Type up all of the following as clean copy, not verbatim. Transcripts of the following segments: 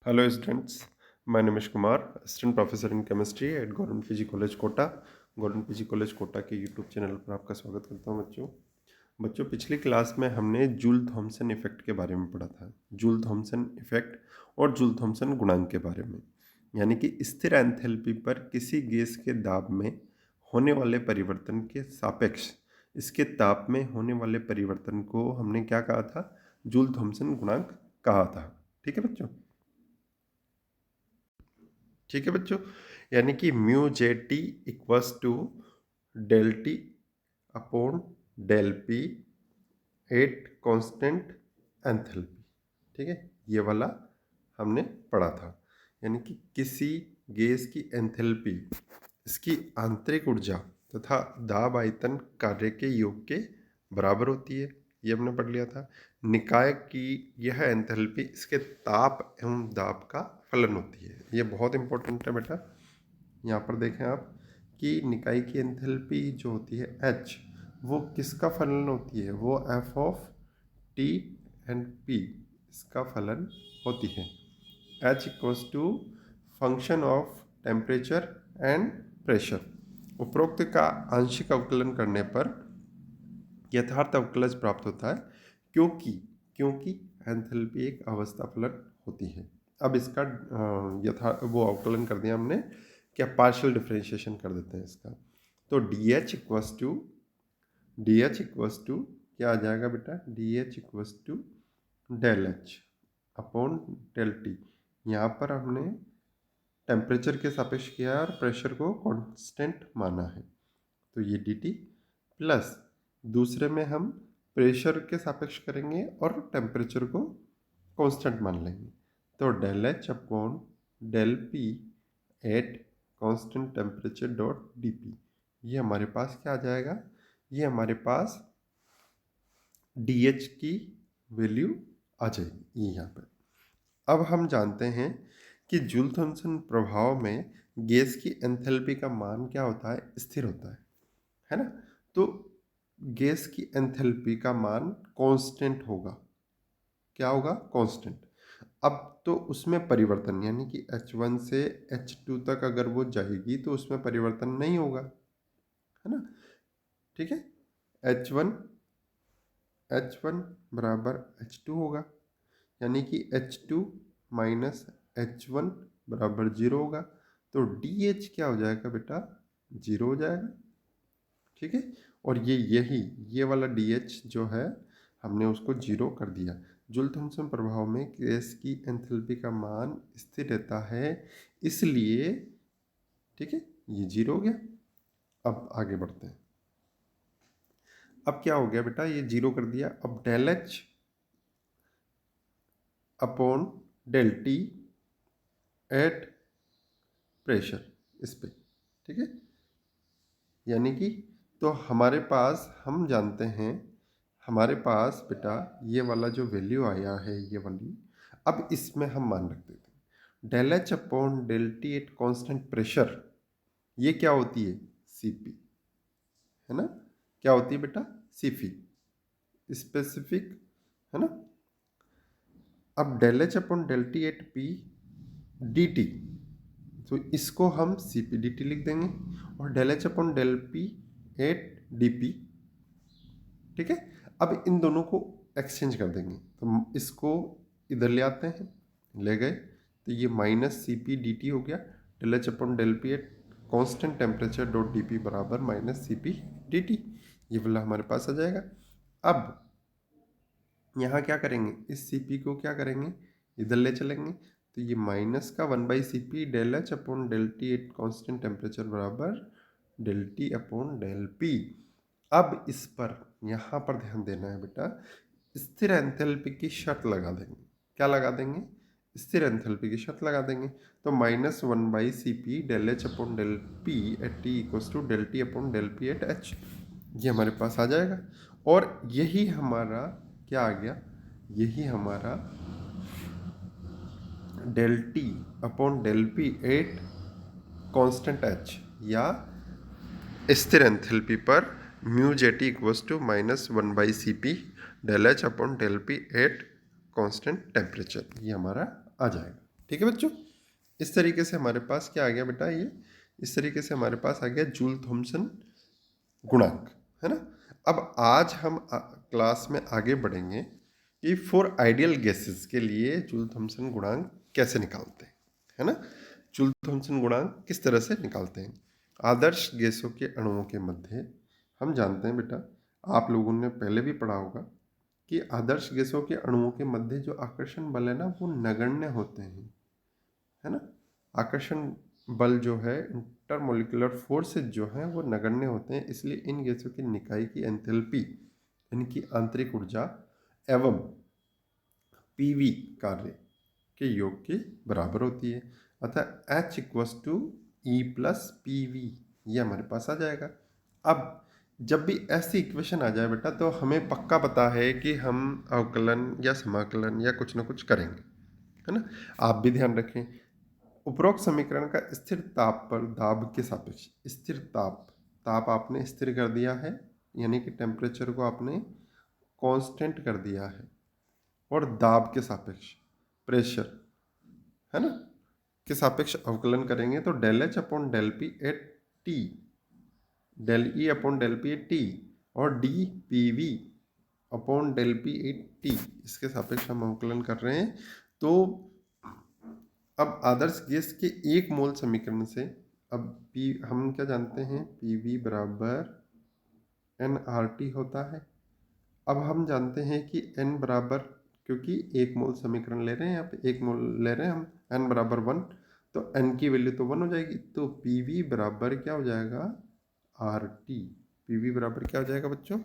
Hello students, my name is Kumar, assistant professor in chemistry at Government PG College कोटा। Government PG college Kota के YouTube channel पर आपका स्वागत करता हूं बच्चों पिछली क्लास में हमने जूल थॉमसन इफेक्ट के बारे में पढ़ा था। जूल थॉमसन इफेक्ट और जूल थॉमसन गुणांक के बारे में, यानी कि स्थिर एंथैल्पी पर किसी गैस के दाब में होने वाले परिवर्तन के सापेक्ष इसके ताप में होने वाले परिवर्तन को हमने क्या कहा था? जूल थॉमसन गुणांक कहा था। ठीक है बच्चों, ठीक है बच्चों, यानी कि mu J T equals to del T upon del P at constant enthalpy. ठीक है, ये वाला हमने पढ़ा था। यानी कि किसी गैस की एंथैल्पी इसकी आंतरिक ऊर्जा तथा दाब आयतन कार्य के योग के बराबर होती है, ये हमने पढ़ लिया था। निकाय की यह एंथैल्पी इसके ताप एवं दाब का फलन होती है। ये बहुत इंपॉर्टेंट है बेटा। यहाँ पर देखें आप कि निकाय की एंथैल्पी जो होती है H, वो किसका फलन होती है? वो F of T and P इसका फलन होती है। H equals to function of temperature and pressure. उपरोक्त का आंशिक अवकलन करने पर यथार्थ अवकलज प्राप्त होता है, क्योंकि एंथैल्पी एक अवस्था फलन होती है। अब इसका वो अवकलन कर दिया हमने, क्या पार्शियल डिफरेंशिएशन कर देते हैं इसका। तो DH इक्वस टू क्या आ जाएगा बेटा? DH equals to del H upon del T. यहाँ पर हमने टेम्परेचर के सापेक्ष किया है और प्रेशर को कांस्टेंट माना है, तो ये dt प्लस दूसरे में हम प्रेशर के सापेक्ष करेंगे और टेम्परेचर को कांस्टेंट मान लेंगे। तो del H upon del P at constant temperature dot D P, ये हमारे पास क्या आ जाएगा? ये हमारे पास डी एच की वैल्यू आ जाएगी यहाँ पर। अब हम जानते हैं कि जूल थॉमसन प्रभाव में गैस की एंथैल्पी का मान क्या होता है? स्थिर होता है ना। तो गैस की एंथैल्पी का मान कांस्टेंट होगा। क्या होगा? कांस्टेंट। अब तो उसमें परिवर्तन, यानी कि H1 से H2 तक अगर वो जाएगी तो उसमें परिवर्तन नहीं होगा, है ना। ठीक है, H1 बराबर H2 होगा, यानी कि H2 माइनस H1 बराबर 0 होगा। तो DH क्या हो जाएगा बेटा? 0 हो जाएगा। ठीक है, और ये वाला DH जो है हमने उसको 0 कर दिया। जूल थॉमसन प्रभाव में गैस की एंथैल्पी का मान स्थिर रहता है, इसलिए ठीक है ये 0 हो गया। अब आगे बढ़ते हैं। अब क्या हो गया बेटा? ये 0 कर दिया। अब del H upon del T at pressure इस पे, ठीक है, यानी कि तो हमारे पास हम जानते हैं, हमारे पास बेटा ये वाला जो वैल्यू आया है ये वाली, अब इसमें हम मान रख देते हैं del H upon del T at constant pressure. ये क्या होती है? CP, है ना। क्या होती है बेटा? CP, स्पेसिफिक, है ना। अब del H upon del T at P D T, तो इसको हम CP dt लिख देंगे, और del H upon del P at DP। ठीक है, अब इन दोनों को एक्सचेंज कर देंगे, तो इसको इधर ले आते हैं, ले गए तो ये माइनस CP dt हो गया। Del H upon del P at constant temperature dot DP बराबर माइनस CP dt, ये वाला हमारे पास आ जाएगा। अब यहाँ क्या करेंगे? इस CP को क्या करेंगे? इधर ले चलेंगे, तो ये माइनस का 1/CP del H upon del T at constant temperature बराबर del T upon del P. अब इस पर यहाँ पर ध्यान देना है बेटा, स्थिर एंथैल्पी की शर्त लगा देंगे। क्या लगा देंगे? स्थिर एंथैल्पी की शर्त लगा देंगे। तो minus 1/CP del H upon del P at T equals to del T upon del P at H, ये हमारे पास आ जाएगा। और यही हमारा क्या आ गया? यही हमारा del T upon del P at constant H या स्थिर एंथैल्पी पर mu J T equals to minus 1/CP del H upon del P at constant temperature, ये हमारा आ जाएगा। ठीक है बच्चों, इस तरीके से हमारे पास क्या आ गया बेटा, ये इस तरीके से हमारे पास आ गया जूल थॉमसन गुणांक, है ना। अब आज हम क्लास में आगे बढ़ेंगे कि फॉर आइडियल गैसेस के लिए जूल थॉमसन गुणांक कैसे निकालते हैं, है ना। जूल थॉमसन गुणांक किस तरह से निकालते हैं। आदर्श गैसों के अणुओं के मध्य हम जानते हैं बेटा, आप लोगों ने पहले भी पढ़ा होगा कि आदर्श गैसों के अणुओं के मध्य जो आकर्षण बल है ना वो नगण्य होते हैं, है ना। आकर्षण बल जो है, इंटरमोलिकुलर फोर्सेज जो हैं वो नगण्य होते हैं, इसलिए इन गैसों की निकाय की एंथैल्पी, इनकी आंतरिक ऊर्जा एवं पीवी कार्य के योग के बराबर होती है। अतः H equals to E plus P V, ये हमारे पास आ जाएगा। अब जब भी ऐसी इक्वेशन आ जाए बेटा तो हमें पक्का पता है कि हम अवकलन या समाकलन या कुछ ना कुछ करेंगे, है ना। आप भी ध्यान रखें, उपरोक्त समीकरण का स्थिर ताप पर दाब के सापेक्ष, स्थिर ताप, ताप आपने स्थिर कर दिया है, यानी कि टेम्परेचर को आपने कांस्टेंट कर दिया है, और दाब के सापेक्ष प्रेशर, है ना, के सापेक्ष अवकलन करेंगे तो del H upon del P at T, del E upon del P at T, और D P V upon del P at T, इसके सापेक्ष हम अवकलन कर रहे हैं। तो अब आदर्श गैस के एक मोल समीकरण से अब पी हम क्या जानते हैं, पी वी बराबर एन आर टी होता है। अब हम जानते हैं कि एन बराबर, क्योंकि एक मोल समीकरण ले रहे हैं, यहाँ पे एक मोल ले रहे हैं हम, एन बराबर 1, तो एन की वैल्यू तो 1 हो जाएगी, तो पी वी बराबर क्या हो जाएगा, आर टी। पी वी बराबर क्या हो जाएगा बच्चों,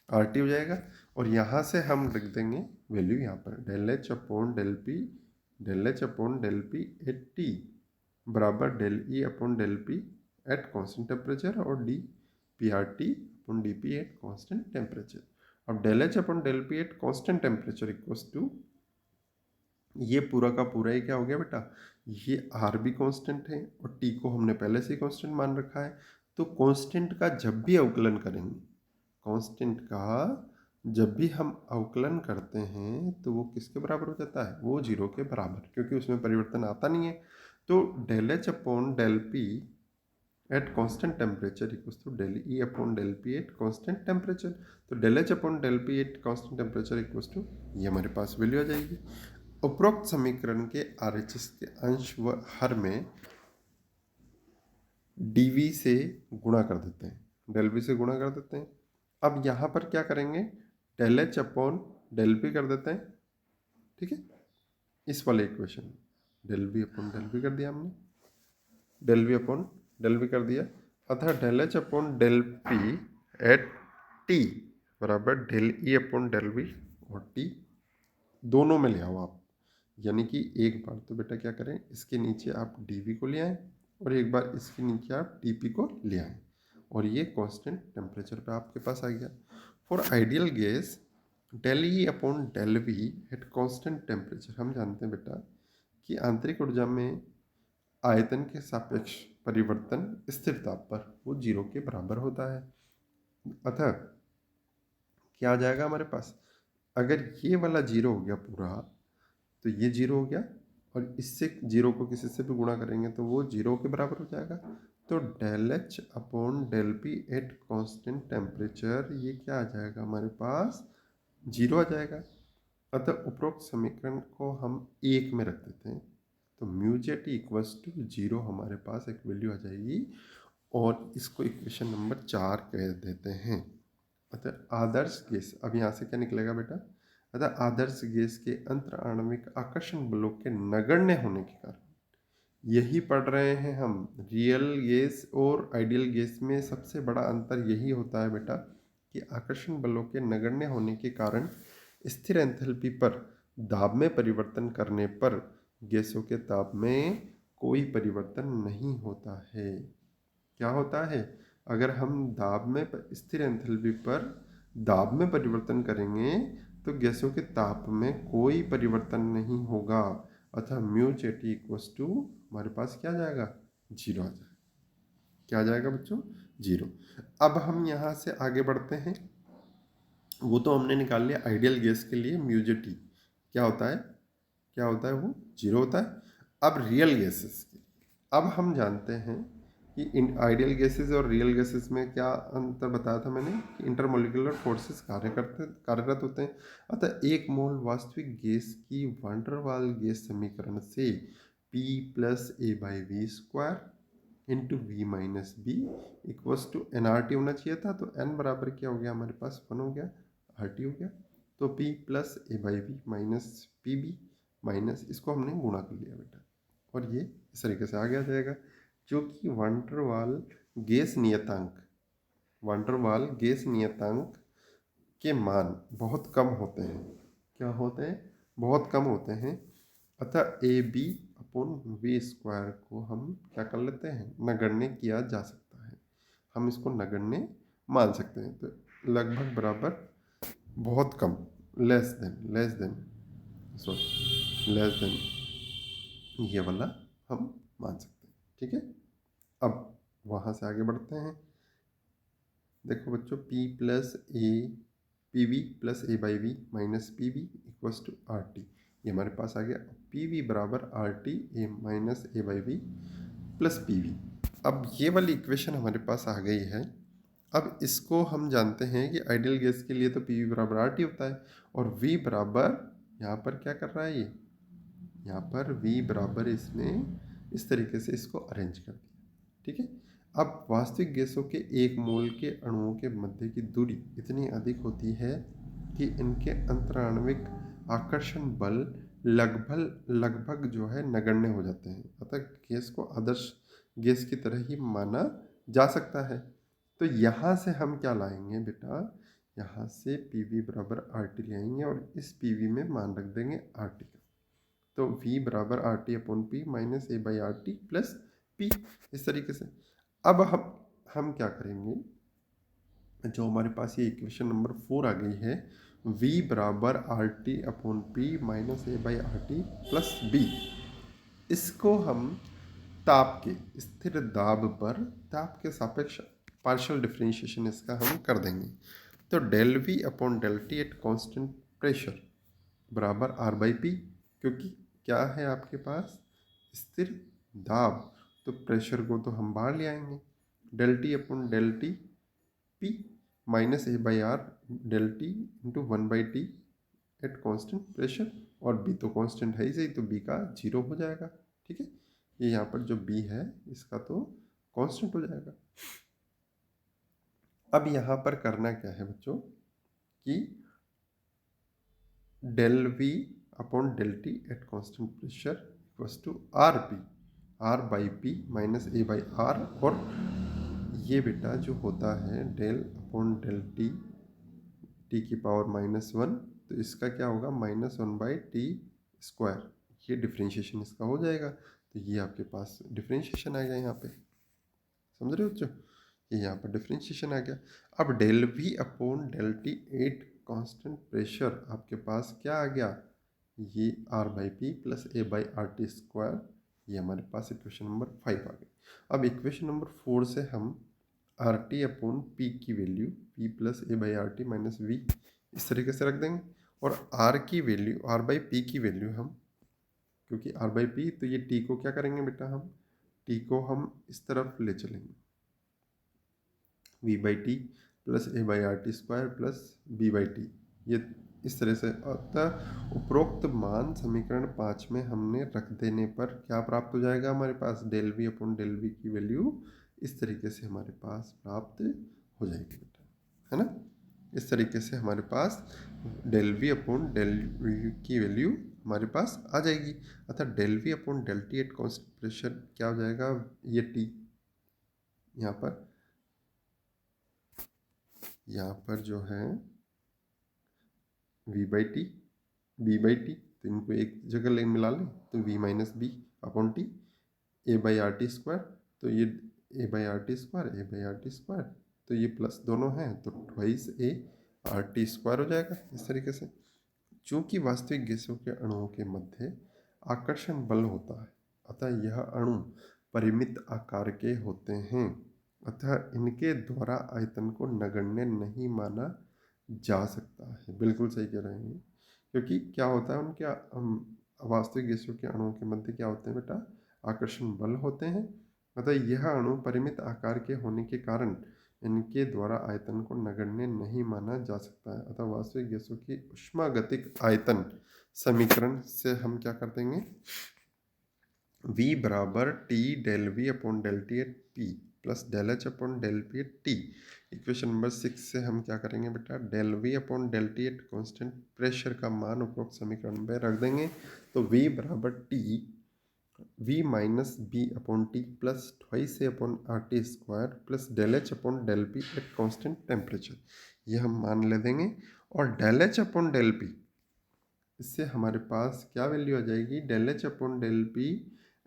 आर टी हो जाएगा। और यहाँ से हम रख देंगे वैल्यू यहाँ पर, del H upon del P, del H upon del P at T बराबर del E upon del P at constant temperature, और D P R T upon D P at constant temperature. अब del H upon del P at constant temperature equals to, ये पूरा का पूरा ही क्या हो गया बेटा, ये आर भी कांस्टेंट है और टी को हमने पहले से ही कांस्टेंट मान रखा है। तो कांस्टेंट का जब भी अवकलन करेंगे, कांस्टेंट का जब भी हम अवकलन करते हैं तो वो किसके बराबर हो जाता है, वो जीरो के बराबर, क्योंकि उसमें परिवर्तन आता नहीं है। तो del H upon del P at constant temperature equals to del E upon del P at constant temperature. तो del H upon del P at constant temperature equals to, ये हमारे पास वैल्यू आ जाएगी। उपरोक्त समीकरण के आरएचएस के अंश व हर में डीवी से गुणा कर देते हैं, डेल वी से गुणा कर देते हैं। अब यहाँ पर क्या करेंगे, del H upon del P कर देते हैं, ठीक है, इस वाले equation, del V upon del P कर दिया हमने, del V upon del V कर दिया। अतः del H upon del P at T बराबर del E upon del V, और टी दोनों में ले आओ आप, यानी कि एक बार तो बेटा क्या करें, इसके नीचे आप डी को ले आएँ, और एक बार इसके नीचे आप डी को ले आएँ, और ये कांस्टेंट टेम्परेचर पे आपके पास आ गया। For ideal gas del E upon del V at constant temperature, हम जानते हैं बेटा कि आंतरिक ऊर्जा में आयतन के सापेक्ष परिवर्तन स्थिर ताप पर वो जीरो के बराबर होता है। अतः क्या आ जाएगा हमारे पास, अगर ये वाला जीरो हो गया पूरा, तो ये जीरो हो गया, और इससे जीरो को किसी से भी गुणा करेंगे तो वो जीरो के बराबर हो जाएगा। तो del H upon del P at constant temperature, ये क्या आ जाएगा हमारे पास, जीरो आ जाएगा। अतः उपरोक्त समीकरण को हम एक में रख देते हैं, तो mu J T equals to zero हमारे पास एक वैल्यू आ जाएगी, और इसको इक्वेशन नंबर 4 कह देते हैं। अतः आदर्श गैस, अब यहाँ से क्या निकलेगा बेटा, अतः आदर्श गैस के अंतर आणविक आकर्षण बलों के नगण्य होने के कारण, यही पढ़ रहे हैं हम, रियल गैस और आइडियल गैस में सबसे बड़ा अंतर यही होता है बेटा कि आकर्षण बलों के नगण्य होने के कारण स्थिर एंथैल्पी पर दाब में परिवर्तन करने पर गैसों के ताप में कोई परिवर्तन नहीं होता है। क्या होता है, अगर हम दाब में स्थिर एंथैल्पी पर दाब में परिवर्तन करेंगे तो गैसों के ताप में कोई परिवर्तन नहीं होगा। अतः म्यू जेट इक्वल्स टू हमारे पास क्या आ जाएगा, जीरो आ जाएगा। क्या आ जाएगा बच्चों, जीरो। अब हम यहाँ से आगे बढ़ते हैं, वो तो हमने निकाल लिया आइडियल गैस के लिए म्यू जेट, क्या होता है, क्या होता है वो जीरो होता है। अब रियल गैसेस की, अब हम जानते हैं कि इन आइडियल गैसेस और रियल गैसेस में क्या अंतर बताया था मैंने कि इंटरमोलिकुलर फोर्सेस कार्यरत होते हैं। अतः एक मोल वास्तविक गैस की वान डर वाल गैस समीकरण से P plus A by V square into V minus B equals to N R T होना चाहिए था। तो एन बराबर क्या हो गया हमारे पास, 1 हो गया, आर टी हो गया। तो P plus A by V minus P B minus इसको हमने गुणा कर लिया बेटा, और ये इस तरीके से आगे आ जाएगा। जो कि वान डर वाल गैस नियतांक, वान डर वाल गैस नियतांक के मान बहुत कम होते हैं। क्या होते हैं? बहुत कम होते हैं। अतः A B upon V square को हम क्या कर लेते हैं, नगण्य किया जा सकता है, हम इसको नगण्य मान सकते हैं। तो लगभग बराबर, बहुत कम, less than sorry less than, ये वाला हम मान सकते हैं। ठीक है, अब वहाँ से आगे बढ़ते हैं। देखो बच्चों, P plus A P V plus A by V minus P V equals to R T, ये हमारे पास आ गया। पी वी बराबर R T A minus A by V plus P V. अब ये वाली इक्वेशन हमारे पास आ गई है। अब इसको हम जानते हैं कि आइडियल गैस के लिए तो पी वी बराबर आर टी होता है, और वी बराबर यहाँ पर क्या कर रहा है, ये यहाँ पर v बराबर इसने इस तरीके से इसको अरेंज कर दिया। ठीक है, अब वास्तविक गैसों के एक मोल के अणुओं के मध्य की दूरी इतनी अधिक होती है कि इनके अंतराण्विक आकर्षण बल लगभग जो है नगण्य हो जाते हैं। अतः गैस को आदर्श गैस की तरह ही माना जा सकता है। तो यहाँ से हम क्या लाएंगे बेटा, यहाँ से पी वी बराबर आर टी ले आएंगे और इस पी वी में मान रख देंगे आर टी का। तो v बराबर R T upon P minus A by R T plus P, इस तरीके से। अब हम क्या करेंगे, जो हमारे पास ये इक्वेशन नंबर 4 आ गई है, v बराबर R T upon P minus A by R T plus B, इसको हम ताप के स्थिर दाब पर ताप के सापेक्ष पार्शियल डिफरेंशिएशन इसका हम कर देंगे। तो del V upon del T at constant pressure बराबर आर बाई पी, क्योंकि क्या है आपके पास, स्थिर दाब, तो प्रेशर को तो हम बाहर ले आएंगे। Del T upon del T P minus A by R del T into 1/t at constant pressure, और बी तो कांस्टेंट है ही सही, तो बी का 0 हो जाएगा। ठीक है, ये यहाँ पर जो बी है इसका तो कांस्टेंट हो जाएगा। अब यहाँ पर करना क्या है बच्चों कि del V upon del T at constant pressure equals to R P, R by P minus A by R, और ये बेटा जो होता है del upon del T T की पावर -1, तो इसका क्या होगा -1/t स्क्वायर, ये डिफ्रेंशिएशन इसका हो जाएगा। तो ये आपके पास डिफ्रेंशिएशन आ गया यहाँ पे, समझ रहे हो बच्चों, ये यहाँ पर डिफ्रेंशिएशन आ गया। अब del V upon del T at constant pressure आपके पास क्या आ गया, ये R by P plus A by R T square, ये हमारे पास इक्वेशन नंबर 5 आ गई। अब इक्वेशन नंबर 4 से हम आर टी अपॉन पी की value P plus A by R T minus V इस तरीके से रख देंगे, और आर की वैल्यू आर बाई पी की वैल्यू हम, क्योंकि आर बाई पी, तो ये टी को क्या करेंगे बेटा, हम टी को हम इस तरफ ले चलेंगे, V by T plus A by R T square plus B by T, ये इस तरह से। अतः उपरोक्त मान समीकरण 5 में हमने रख देने पर क्या प्राप्त हो जाएगा हमारे पास, del V upon del V की वैल्यू इस तरीके से हमारे पास प्राप्त हो जाएगी बेटा, है ना। इस तरीके से हमारे पास del V upon del V की वैल्यू हमारे पास आ जाएगी। अतः del V upon del T at constant pressure क्या हो जाएगा, ये टी यहाँ पर जो है v by T b by T, तो इनको एक जगह ले मिला लें, तो v minus B upon T A by R T square, तो ये A by R T square A by R T square, तो ये प्लस दोनों हैं तो twice A R T square हो जाएगा इस तरीके से। चूँकि वास्तविक गैसों के अणुओं के मध्य आकर्षण बल होता है, अतः यह अणु परिमित आकार के होते हैं, अतः इनके द्वारा आयतन को नगण्य नहीं माना जा सकता है। बिल्कुल सही कह रहे हैं, क्योंकि क्या होता है उनके वास्तविक गैसों के अणुओं के मध्य क्या होते हैं बेटा? आकर्षण बल होते हैं। अतः यह अणु परिमित आकार के होने के कारण इनके द्वारा आयतन को नगण्य नहीं माना जा सकता है। अतः वास्तविक गैसों की ऊष्मागतिक आयतन समीकरण से हम क्या कर देंगे? V बराबर T del V upon del T at P plus del H upon del P at T. Equation number 6 से हम क्या करेंगे बेटा? Del V upon del T at constant pressure का मान उपरोक्त समीकरण में रख देंगे। तो V बराबर T V minus B upon T plus twice A upon R T square plus del H upon del P at constant temperature, ये हम मान ले देंगे। और del H upon del P, इससे हमारे पास क्या वैल्यू आ जाएगी? Del H upon del P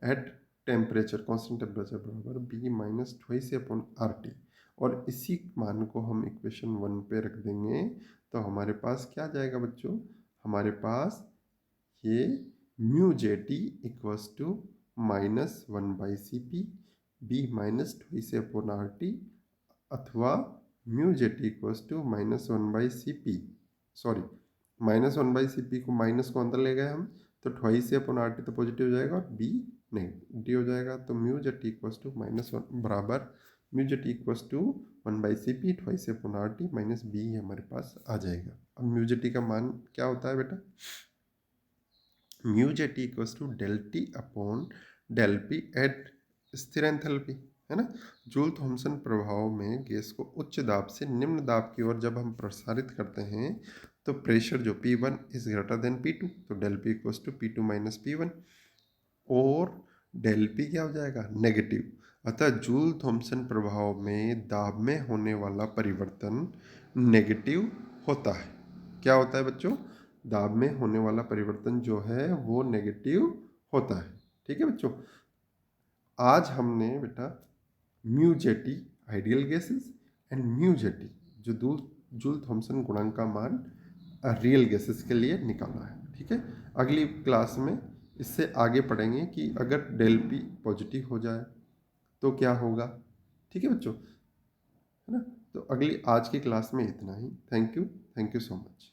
at temperature, constant temperature बराबर B minus twice upon R T. और इसी मान को हम इक्वेशन 1 पे रख देंगे। तो हमारे पास क्या जाएगा बच्चों? हमारे पास ये mu J T equals to minus 1/cp B minus twice upon R T, अथवा mu J T equals to minus 1/cp, sorry -1/cp को माइनस को अंदर ले गए हम, तो ट्वाइस से अपॉन आर टी तो पॉजिटिव हो जाएगा और बी नेगेटिव हो जाएगा। तो म्यू जेट इक्वल्स टू -1 बराबर mu J T equals to 1/cp twice से upon R T minus B हमारे पास आ जाएगा। अब म्यू जेट का मान क्या होता है बेटा? Mu J T equals to del T upon del P at स्थिर एंथैल्पी, है ना। जूल थॉमसन प्रभाव में गैस को उच्च दाब से निम्न दाब की ओर जब हम प्रसारित करते हैं तो प्रेशर जो P1 is greater than P2, तो del P equals to P2 minus P1, और डेल P क्या हो जाएगा? नेगेटिव। अतः जूल थॉमसन प्रभाव में दाब में होने वाला परिवर्तन नेगेटिव होता है। क्या होता है बच्चों? दाब में होने वाला परिवर्तन जो है वो नेगेटिव होता है। ठीक है बच्चों, आज हमने बेटा mu jetty ideal gases and mu jetty जो जूल थॉमसन गुणांक का मान रियल गैसेस के लिए निकाला है। ठीक है, अगली क्लास में इससे आगे पढ़ेंगे कि अगर डेल पी पॉजिटिव हो जाए तो क्या होगा। ठीक है बच्चों, है ना। तो अगली आज की क्लास में इतना ही। Thank you so much.